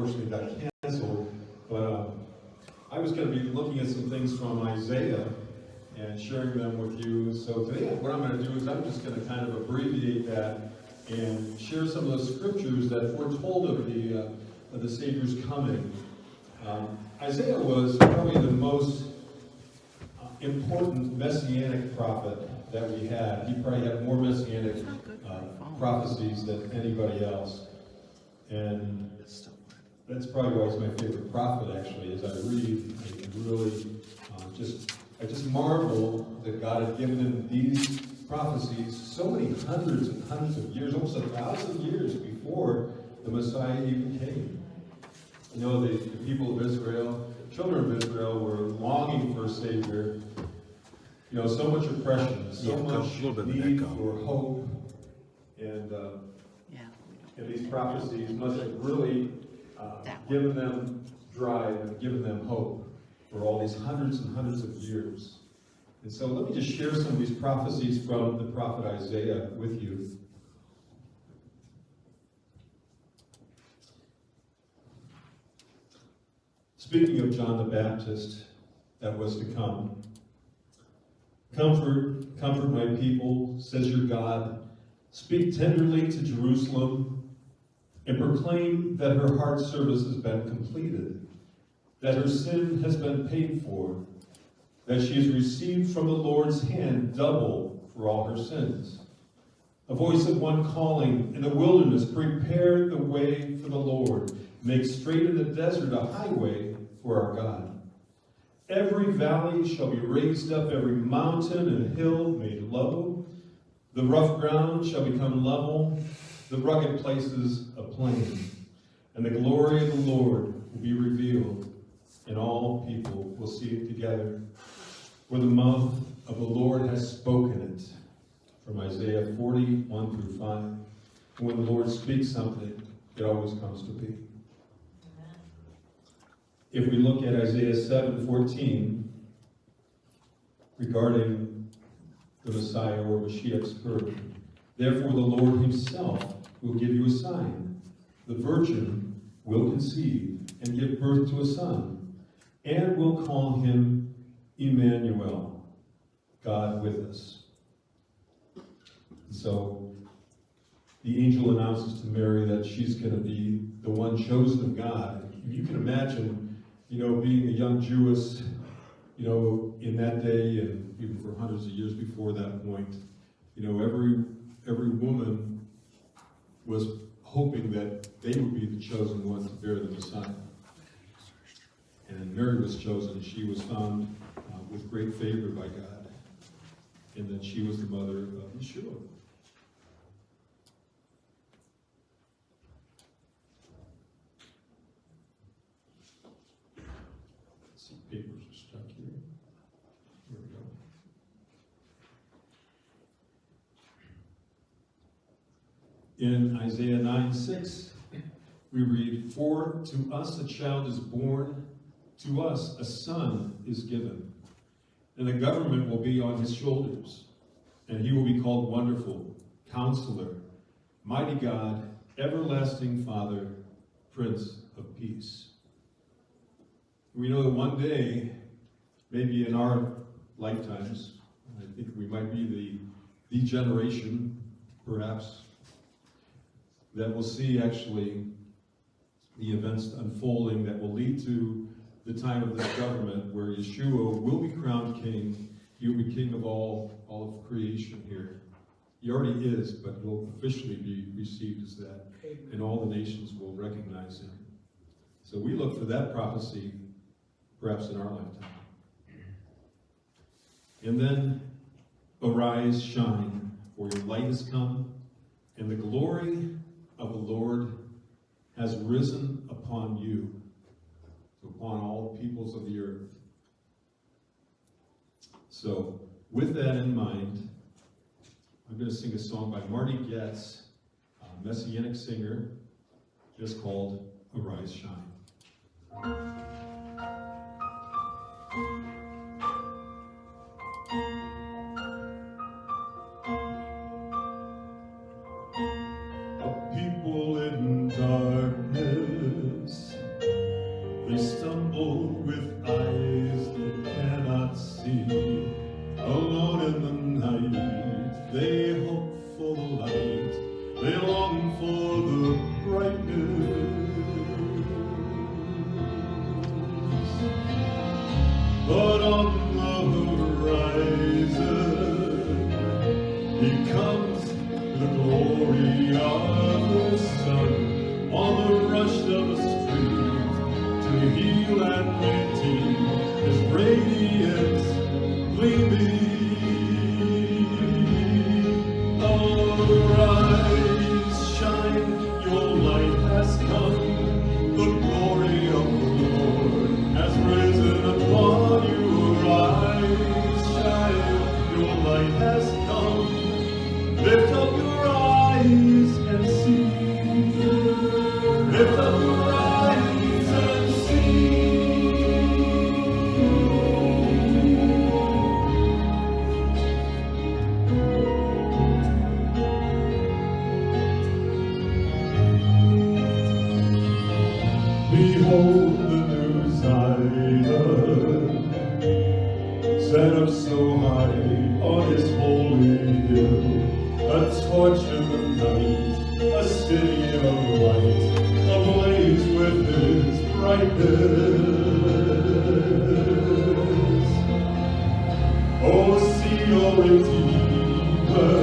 unfortunately got canceled. But I was going to be looking at some things from Isaiah and sharing them with you. So today what I'm going to do is I'm just going to kind of abbreviate that and share some of the scriptures that foretold of the Savior's coming. Isaiah was probably the most important messianic prophet that we had. He probably had more messianic prophecies than anybody else. And that's probably why he's my favorite prophet, actually. As I read, I really I just marvel that God had given him these prophecies so many hundreds and hundreds of years, almost 1,000 years before the Messiah even came. You know, the people of Israel, children of Israel, were longing for a Savior. You know, so much oppression, so much need for hope, and these prophecies must have really given them drive and given them hope for all these hundreds and hundreds of years. And so let me just share some of these prophecies from the prophet Isaiah with you. Speaking of John the Baptist that was to come, comfort my people, says your God. Speak tenderly to Jerusalem and proclaim that her heart service has been completed, that her sin has been paid for, that she has received from the Lord's hand double for all her sins. A voice of one calling in the wilderness, prepare the way for the Lord. Make straight in the desert a highway for our God. Every valley shall be raised up, every mountain and hill made low. The rough ground shall become level, the rugged places a plain. And the glory of the Lord will be revealed, and all people will see it together. For the mouth of the Lord has spoken it. From Isaiah 40:1 through 5. And when the Lord speaks something, it always comes to be. If we look at Isaiah 7:14, regarding the Messiah or Mashiach's birth, therefore the Lord himself will give you a sign. The virgin will conceive and give birth to a son, and will call him Emmanuel, God with us. So the angel announces to Mary that she's going to be the one chosen of God. You can imagine, being a young Jewess, in that day and even for hundreds of years before that point, every woman was hoping that they would be the chosen one to bear the Messiah. And Mary was chosen. She was found with great favor by God, and that she was the mother of Yeshua. Papers are stuck here. Here we go. In Isaiah 9:6, we read, for to us a child is born, to us a son is given, and the government will be on his shoulders, and he will be called Wonderful, Counselor, Mighty God, Everlasting Father, Prince of Peace. We know that one day, maybe in our lifetimes, I think we might be the generation, perhaps, that will see actually the events unfolding that will lead to the time of this government where Yeshua will be crowned king. He will be king of all of creation here. He already is, but he will officially be received as that. Amen. And all the nations will recognize him. So we look for that prophecy perhaps in our lifetime. And then, arise, shine, for your light has come, and the glory of the Lord has risen upon you, upon all peoples of the earth. So, with that in mind, I'm going to sing a song by Marty Getz, a Messianic singer, just called Arise, Shine. A people in darkness They stumble with eyes that cannot see. Alone in the night, they hope for the light. They long for the brightness. But on the horizon, he comes, the glory of the sun, on the rush of a stream, to heal and redeem, his radiance gleaming. Arise, shine, your light has come, the glory of the Lord has risen upon you. Arise, shine, your light has come, lift up your eyes and see, lift up your eyes and see. Behold the new Zion, set up so high on his holy hill, a torch in the night, a city of light, ablaze with his brightness. Oh, see your Redeemer,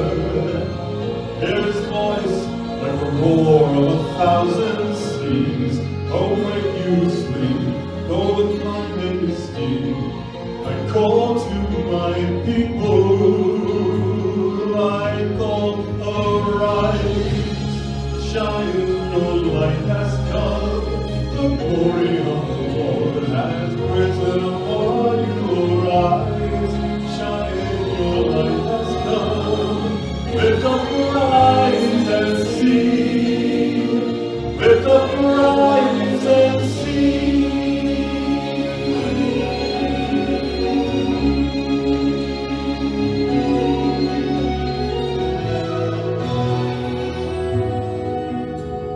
hear his voice like the roar of 1,000 seas. Oh, when you sleep, though the climate is steep, I call to my people, I call, arise, shine, your light has come, the glory of the Lord has risen upon you. Arise, shine, your light has come, lift up your eyes and see, lift up your eyes and see.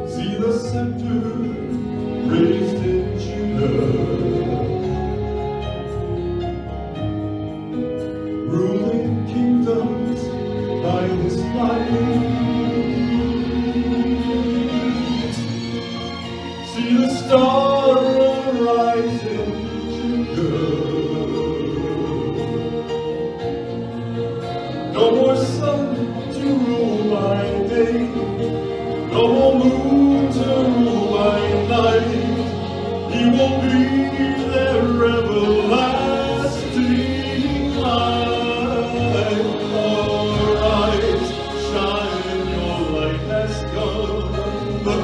See the scepter raised in Judah, ruling kingdoms by his might. See the star arise in Judah. No more sun to rule by day, no more moon to rule by night. He will be their everlasting light. Arise, shine, your light has come, the